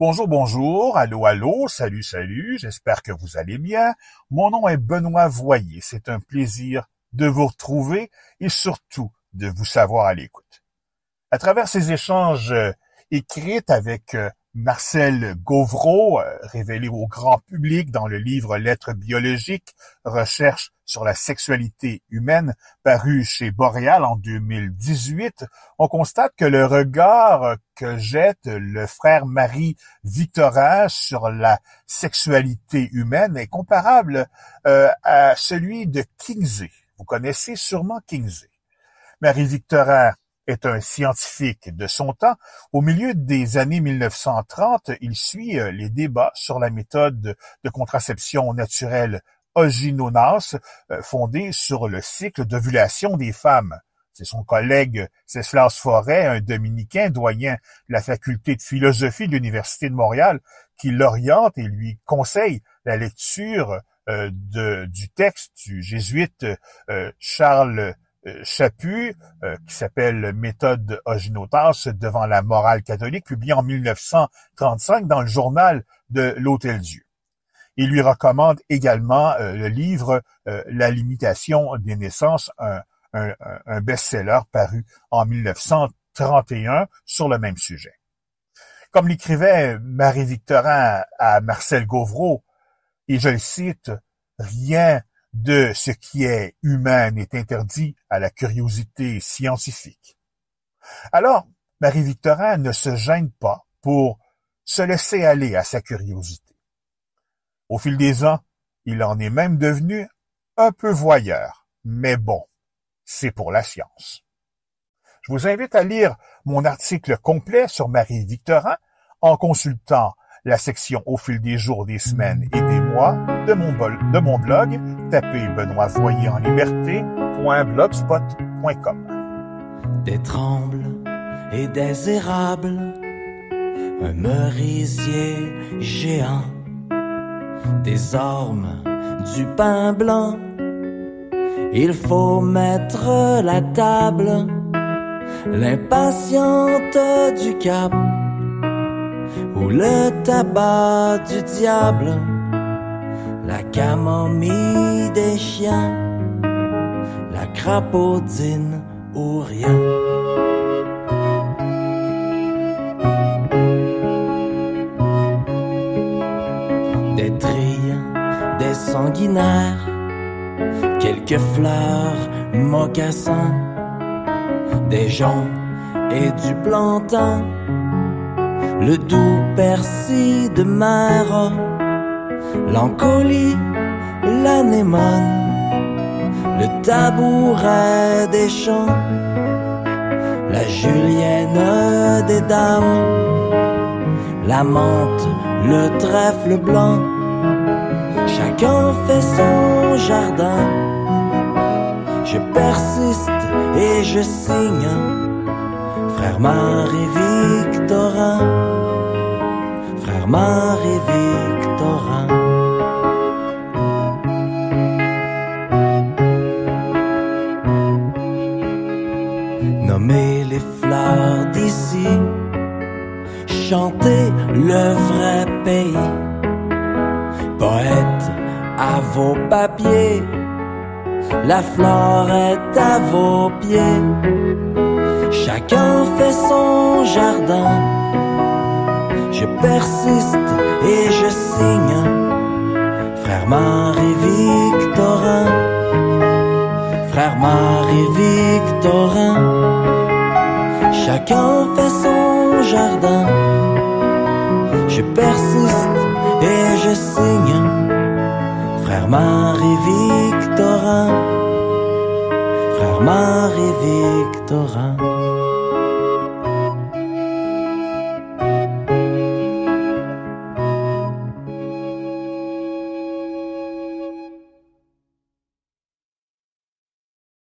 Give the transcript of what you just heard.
Bonjour, bonjour, allô, allô, salut, salut, j'espère que vous allez bien. Mon nom est Benoît Voyer, c'est un plaisir de vous retrouver et surtout de vous savoir à l'écoute. À travers ces échanges écrits avec Marcel Gauvreau, révélé au grand public dans le livre Lettres biologiques, recherche sur la sexualité humaine, paru chez Boréal en 2018, on constate que le regard que jette le frère Marie-Victorin sur la sexualité humaine est comparable à celui de Kingsley. Vous connaissez sûrement Kingsley. Marie-Victorin est un scientifique de son temps. Au milieu des années 1930, il suit les débats sur la méthode de contraception naturelle Oginonas, fondée sur le cycle d'ovulation des femmes. C'est son collègue Ceslas Forêt, un dominicain doyen de la faculté de philosophie de l'Université de Montréal, qui l'oriente et lui conseille la lecture du texte du jésuite Charles Chaput, qui s'appelle Méthode Oginotas devant la morale catholique, publié en 1935 dans le journal de l'Hôtel-Dieu. Il lui recommande également le livre La limitation des naissances, un best-seller paru en 1931 sur le même sujet. Comme l'écrivait Marie-Victorin à Marcel Gauvreau, et je le cite, « Rien de ce qui est humain n'est interdit à la curiosité scientifique. » Alors, Marie-Victorin ne se gêne pas pour se laisser aller à sa curiosité. Au fil des ans, il en est même devenu un peu voyeur, mais bon, c'est pour la science. Je vous invite à lire mon article complet sur Marie-Victorin en consultant la section au fil des jours, des semaines et des mois de mon blog, tapez Benoît Voyer en liberté.blogspot.com. Des trembles et des érables, un merisier géant, des ormes, du pain blanc, il faut mettre la table, l'impatiente du cap, ou le tabac du diable, la camomille des chiens, la crapaudine ou rien. Des trilles, des sanguinaires, quelques fleurs, mocassins, des joncs et du plantain, le doux persil de mer, l'encolie, l'anémone, le tabouret des champs, la julienne des dames, la menthe, le trèfle blanc. Chacun fait son jardin. Je persiste et je signe, frère Marie-Victorin, frère Marie-Victorin. Nommez les fleurs d'ici, chantez le vrai pays, poète à vos papiers, la flore est à vos pieds. Chacun fait son jardin. Je persiste et je signe, frère Marie-Victorin, frère Marie-Victorin. Chacun fait son jardin. Je persiste et je signe, frère Marie-Victorin, frère Marie-Victorin.